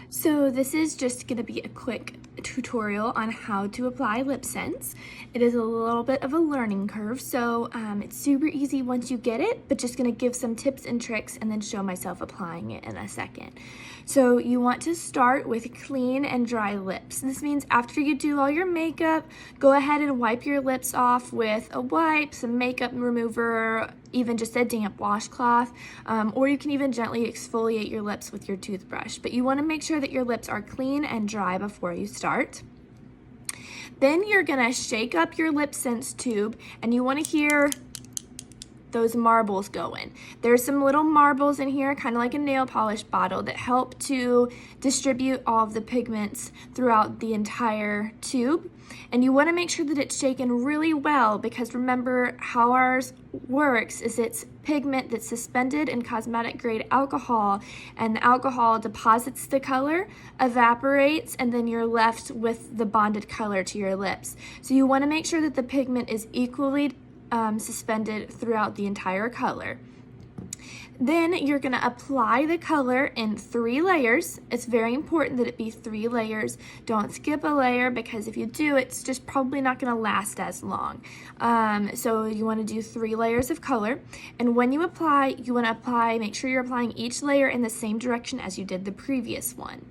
So this is just going to be a quick tutorial on how to apply LipSense. It is a little bit of a learning curve, so it's super easy once you get it, but just going to give some tips and tricks and then show myself applying it in a second. So you want to start with clean and dry lips. This means after you do all your makeup, go ahead and wipe your lips off with a wipe, some makeup remover, even just a damp washcloth, or you can even gently exfoliate your lips with your toothbrush. But you want to make sure that your lips are clean and dry before you start. Then you're gonna shake up your LipSense tube, and you want to hear those marbles going. There's some little marbles in here, kind of like a nail polish bottle, that help to distribute all of the pigments throughout the entire tube. And you want to make sure that it's shaken really well, because remember how ours works is it's pigment that's suspended in cosmetic grade alcohol, and the alcohol deposits the color, evaporates, and then you're left with the bonded color to your lips. So you want to make sure that the pigment is equally suspended throughout the entire color. Then you're going to apply the color in 3 layers. It's very important that it be 3 layers. Don't skip a layer, because if you do, it's just probably not going to last as long. So you want to do 3 layers of color. And when you apply, make sure you're applying each layer in the same direction as you did the previous one.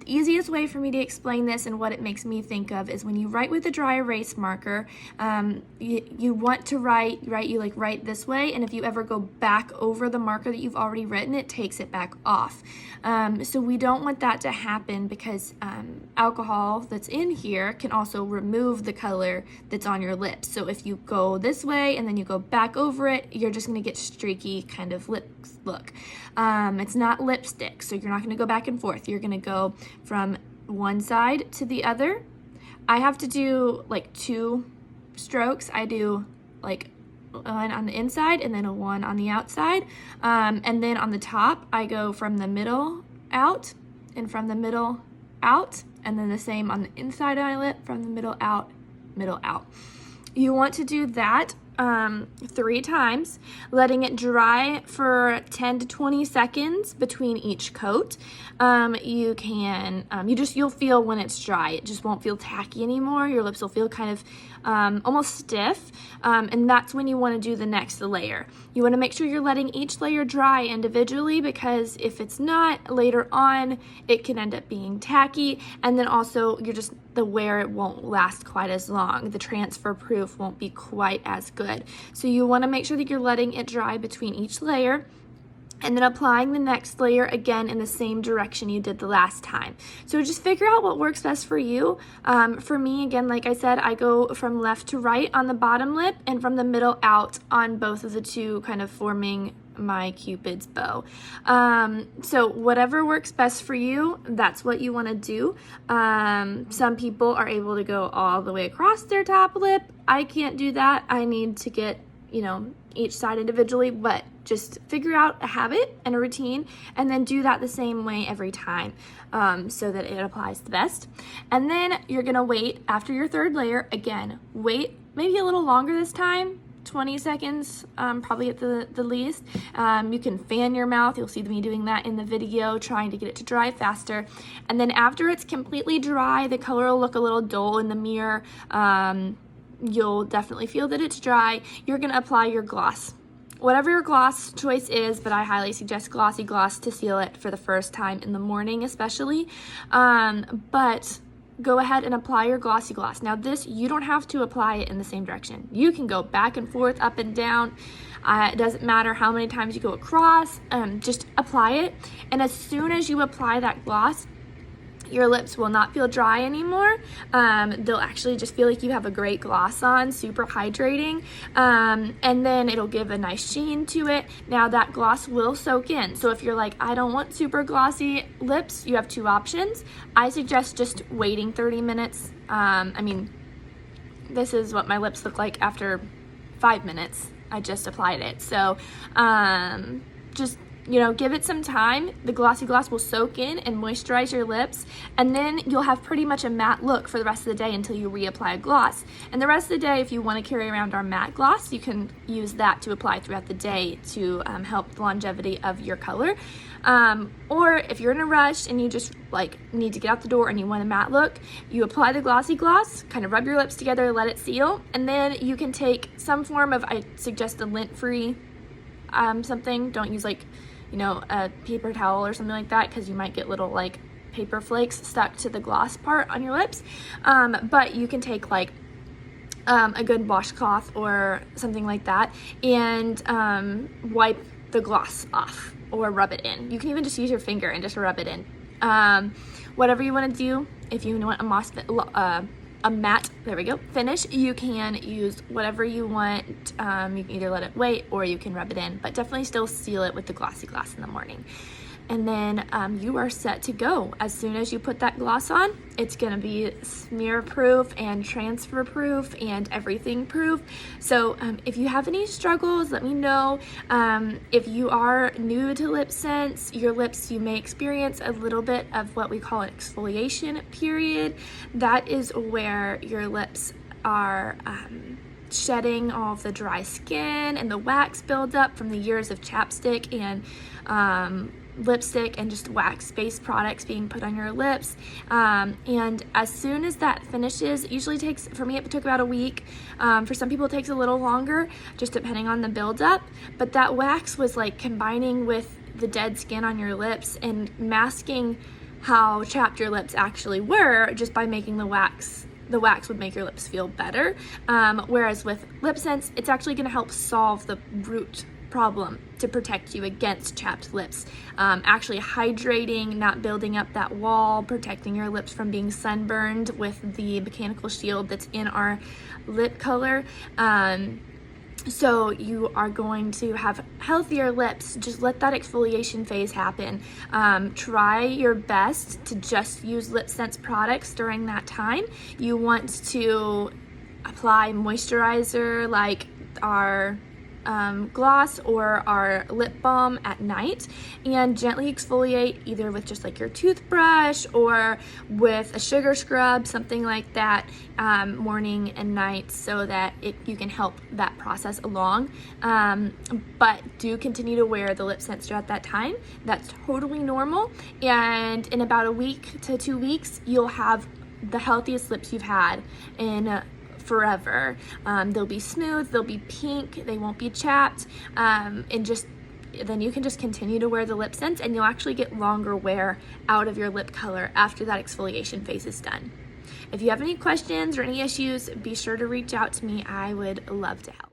The easiest way for me to explain this and what it makes me think of is when you write with a dry erase marker, you want to write this way, and if you ever go back over the marker that you've already written, it takes it back off. So we don't want that to happen, because alcohol that's in here can also remove the color that's on your lips. So if you go this way and then you go back over it, you're just going to get streaky kind of lips look. It's not lipstick, so you're not going to go back and forth. You're going to go from one side to the other. I have to do like 2 strokes. I do like one on the inside and then a one on the outside. And then on the top, I go from the middle out and from the middle out, and then the same on the inside of my lip, from the middle out, middle out. You want to do that 3 times, letting it dry for 10 to 20 seconds between each coat. You'll feel when it's dry. It just won't feel tacky anymore. Your lips will feel kind of almost stiff, and that's when you want to do the next layer. You want to make sure you're letting each layer dry individually, because if it's not, later on it can end up being tacky, and then also the wear, it won't last quite as long. The transfer proof won't be quite as good. So you want to make sure that you're letting it dry between each layer, and then applying the next layer again in the same direction you did the last time. So just figure out what works best for you. For me, again, like I said, I go from left to right on the bottom lip and from the middle out on both of the 2, kind of forming my Cupid's bow. So whatever works best for you, that's what you want to do. Some people are able to go all the way across their top lip. I can't do that. I need to get, each side individually, but just figure out a habit and a routine, and then do that the same way every time, so that it applies the best. And then you're gonna wait after your 3rd layer. Again, wait maybe a little longer this time, 20 seconds, probably at the least. You can fan your mouth. You'll see me doing that in the video, trying to get it to dry faster. And then after it's completely dry, the color will look a little dull in the mirror. You'll definitely feel that it's dry. You're gonna apply your gloss. Whatever your gloss choice is, but I highly suggest Glossy Gloss to seal it for the first time in the morning especially. But go ahead and apply your Glossy Gloss. Now this, you don't have to apply it in the same direction. You can go back and forth, up and down. It doesn't matter how many times you go across, just apply it. And as soon as you apply that gloss, your lips will not feel dry anymore. They'll actually just feel like you have a great gloss on, super hydrating, and then it'll give a nice sheen to it. Now that gloss will soak in, so if you're like, I don't want super glossy lips, you have 2 options. I suggest just waiting 30 minutes. This is what my lips look like after 5 minutes. I just applied it, so just give it some time. The glossy gloss will soak in and moisturize your lips, and then you'll have pretty much a matte look for the rest of the day until you reapply a gloss. And the rest of the day, if you want to carry around our matte gloss, you can use that to apply throughout the day to help the longevity of your color. Or if you're in a rush and you just need to get out the door and you want a matte look, you apply the glossy gloss, kind of rub your lips together, let it seal, and then you can take some form of, I suggest a lint-free something. Don't use a paper towel or something like that, because you might get little paper flakes stuck to the gloss part on your lips. But you can take a good washcloth or something like that and wipe the gloss off or rub it in. You can even just use your finger and just rub it in. Whatever you want to do. If you want a matte, there we go, finish, you can use whatever you want. You can either let it wait or you can rub it in, but definitely still seal it with the glossy gloss in the morning. And then you are set to go. As soon as you put that gloss on, it's gonna be smear proof and transfer proof and everything proof. So if you have any struggles, let me know. If you are new to LipSense, your lips, you may experience a little bit of what we call an exfoliation period. That is where your lips are shedding all of the dry skin and the wax buildup from the years of chapstick and lipstick and just wax-based products being put on your lips. And as soon as that finishes, it usually takes, for me it took about a week. For some people it takes a little longer, just depending on the buildup. But that wax was combining with the dead skin on your lips and masking how chapped your lips actually were just by making the wax would make your lips feel better. Whereas with LipSense, it's actually going to help solve the root problem to protect you against chapped lips. Actually hydrating, not building up that wall, protecting your lips from being sunburned with the mechanical shield that's in our lip color. So you are going to have healthier lips. Just let that exfoliation phase happen. Try your best to just use LipSense products during that time. You want to apply moisturizer like our gloss or our lip balm at night, and gently exfoliate either with just your toothbrush or with a sugar scrub, something like that, morning and night, so that you can help that process along. But do continue to wear the LipSense throughout that time. That's totally normal, and in about a week to 2 weeks, you'll have the healthiest lips you've had in forever. They'll be smooth, they'll be pink, they won't be chapped, and then you can just continue to wear the LipSense, and you'll actually get longer wear out of your lip color after that exfoliation phase is done. If you have any questions or any issues, be sure to reach out to me. I would love to help.